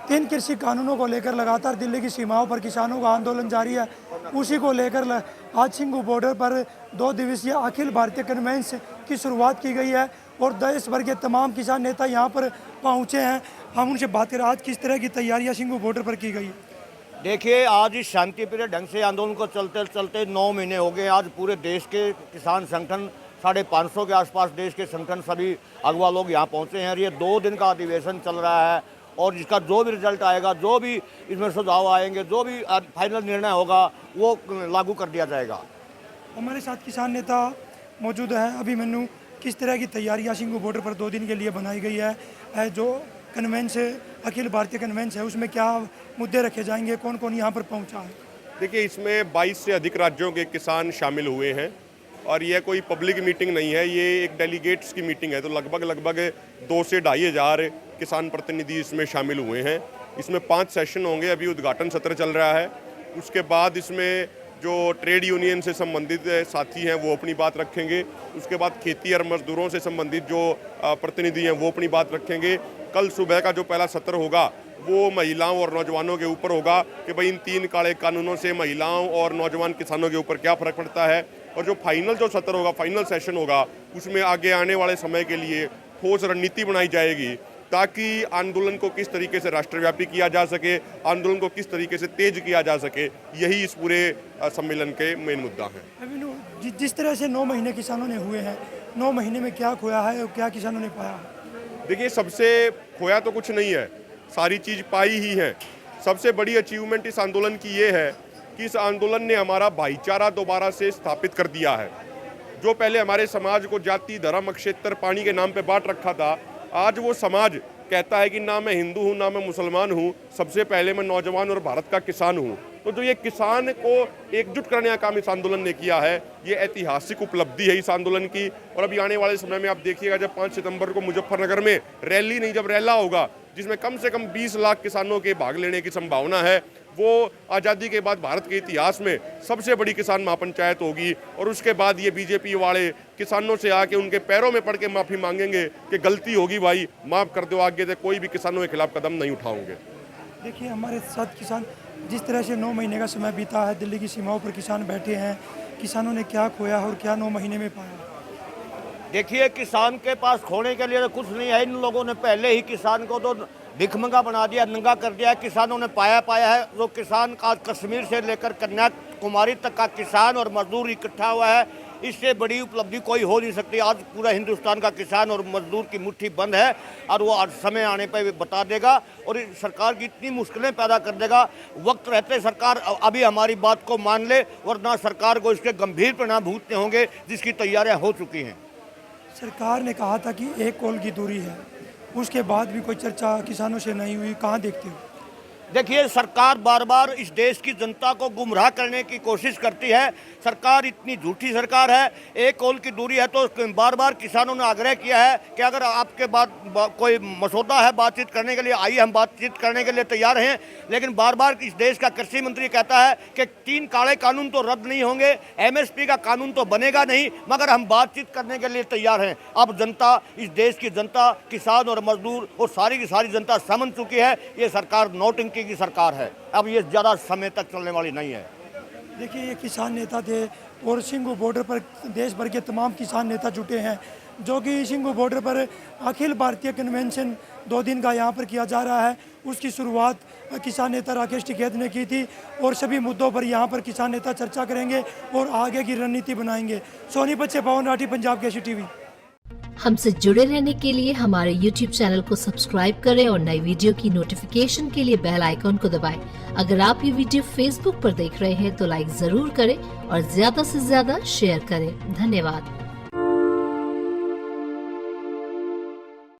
3 कृषि कानूनों को लेकर लगातार दिल्ली की सीमाओं पर किसानों का आंदोलन जारी है। उसी को लेकर आज सिंघू बॉर्डर पर 2 दिवसीय अखिल भारतीय कन्वेंस की शुरुआत की गई है और देश भर के तमाम किसान नेता यहां पर पहुंचे हैं। हम उनसे बात करें आज किस तरह की तैयारियां सिंघू बॉर्डर पर की गई है। देखिए, आज इस शांतिप्रिय ढंग से आंदोलन को चलते चलते 9 महीने हो गए। आज पूरे देश के किसान संगठन 550 के आसपास देश के संगठन सभी अगुवा लोग यहाँ पहुँचे हैं और ये 2 दिन का अधिवेशन चल रहा है और जिसका जो भी रिजल्ट आएगा, जो भी इसमें सुझाव आएंगे, जो भी फाइनल निर्णय होगा वो लागू कर दिया जाएगा। हमारे साथ किसान नेता मौजूद है। अभिमन्यु, किस तरह की तैयारियां सिंघू बॉर्डर पर 2 दिन के लिए बनाई गई है? जो कन्वेंस अखिल भारतीय कन्वेंस है उसमें क्या मुद्दे रखे जाएंगे, कौन कौन यहाँ पर पहुँचा है? देखिए, इसमें 22 से अधिक राज्यों के किसान शामिल हुए हैं और यह कोई पब्लिक मीटिंग नहीं है, ये एक डेलीगेट्स की मीटिंग है। तो लगभग 2 से 2.5 हज़ार किसान प्रतिनिधि इसमें शामिल हुए हैं। इसमें 5 सेशन होंगे। अभी उद्घाटन सत्र चल रहा है। उसके बाद इसमें जो ट्रेड यूनियन से संबंधित साथी हैं वो अपनी बात रखेंगे। उसके बाद खेती और मजदूरों से संबंधित जो प्रतिनिधि हैं वो अपनी बात रखेंगे। कल सुबह का जो पहला सत्र होगा वो महिलाओं और नौजवानों के ऊपर होगा कि भाई इन 3 काले कानूनों से महिलाओं और नौजवान किसानों के ऊपर क्या फ़र्क पड़ता है। और जो फाइनल जो सत्र होगा, फाइनल सेशन होगा, उसमें आगे आने वाले समय के लिए ठोस रणनीति बनाई जाएगी ताकि आंदोलन को किस तरीके से राष्ट्रव्यापी किया जा सके, आंदोलन को किस तरीके से तेज किया जा सके। यही इस पूरे सम्मेलन के मेन मुद्दा हैं। जिस तरह से 9 महीने किसानों ने हुए हैं, 9 महीने में क्या खोया है और क्या किसानों ने पाया? देखिए, सबसे खोया तो कुछ नहीं है, सारी चीज़ पाई ही है। सबसे बड़ी अचीवमेंट इस आंदोलन की ये है कि इस आंदोलन ने हमारा भाईचारा दोबारा से स्थापित कर दिया है। जो पहले हमारे समाज को जाति, धर्म, क्षेत्र, पानी के नाम पे बांट रखा था, आज वो समाज कहता है कि ना मैं हिंदू हूँ, ना मैं मुसलमान हूँ, सबसे पहले मैं नौजवान और भारत का किसान हूँ। तो जो ये किसान को एकजुट करने का काम इस आंदोलन ने किया है, ये ऐतिहासिक उपलब्धि है इस आंदोलन की। और अभी आने वाले समय में आप देखिएगा, जब 5 सितंबर को मुजफ्फरनगर में रैली नहीं, जब रैला होगा जिसमें कम से कम 20 लाख किसानों के भाग लेने की संभावना है, वो आज़ादी के बाद भारत के इतिहास में सबसे बड़ी किसान महापंचायत होगी। और उसके बाद ये बीजेपी वाले किसानों से आके उनके पैरों में पड़ के माफ़ी मांगेंगे कि गलती होगी भाई, माफ़ कर दो, आगे से कोई भी किसानों के खिलाफ कदम नहीं उठाओगे। देखिए, हमारे साथ किसान, जिस तरह से 9 महीने का समय बीता है, दिल्ली की सीमाओं पर किसान बैठे हैं, किसानों ने क्या खोया और क्या 9 महीने में पाया? देखिए, किसान के पास खोने के लिए तो कुछ नहीं है। इन लोगों ने पहले ही किसान को तो भिखमंगा बना दिया, नंगा कर दिया। किसानों ने पाया है। जो किसान का कश्मीर से लेकर कन्याकुमारी तक का किसान और मजदूर इकट्ठा हुआ है, इससे बड़ी उपलब्धि कोई हो नहीं सकती। आज पूरा हिंदुस्तान का किसान और मजदूर की मुट्ठी बंद है और वो आज समय आने पर बता देगा और सरकार की इतनी मुश्किलें पैदा कर देगा। वक्त रहते सरकार अभी हमारी बात को मान ले, वरना सरकार को इसके गंभीर परिणाम भुगतने होंगे, जिसकी तैयारियां हो चुकी हैं। सरकार ने कहा था कि 1 कॉल की दूरी है, उसके बाद भी कोई चर्चा किसानों से नहीं हुई, कहाँ देखते हो? देखिए, सरकार बार बार इस देश की जनता को गुमराह करने की कोशिश करती है। सरकार इतनी झूठी सरकार है। 1 कॉल की दूरी है तो बार बार किसानों ने आग्रह किया है कि अगर आपके बाद कोई मसौदा है बातचीत करने के लिए, आइए हम बातचीत करने के लिए तैयार हैं। लेकिन बार बार इस देश का कृषि मंत्री कहता है कि 3 काले कानून तो रद्द नहीं होंगे, MSP का कानून तो बनेगा नहीं, मगर हम बातचीत करने के लिए तैयार हैं। अब जनता, इस देश की जनता, किसान और मजदूर और सारी की सारी जनता समझ चुकी है ये सरकार नौटंकी की सरकार है। अब ये ज़्यादा समय तक चलने वाली नहीं है। देखिए, ये किसान नेता थे और सिंघू बॉर्डर पर देश भर के तमाम किसान नेता जुटे हैं, जो कि सिंघू बॉर्डर पर अखिल भारतीय कन्वेंशन 2 दिन का यहाँ पर किया जा रहा है। उसकी शुरुआत किसान नेता राकेश टिकैत ने की थी और सभी मुद्दों पर यहाँ पर किसान नेता चर्चा करेंगे और आगे की रणनीति बनाएंगे। सोनीपत से पवन राठी, पंजाब केसरी टीवी। हमसे जुड़े रहने के लिए हमारे YouTube चैनल को सब्सक्राइब करें और नई वीडियो की नोटिफिकेशन के लिए बेल आइकॉन को दबाएं। अगर आप ये वीडियो Facebook पर देख रहे हैं तो लाइक जरूर करें और ज्यादा से ज्यादा शेयर करें। धन्यवाद।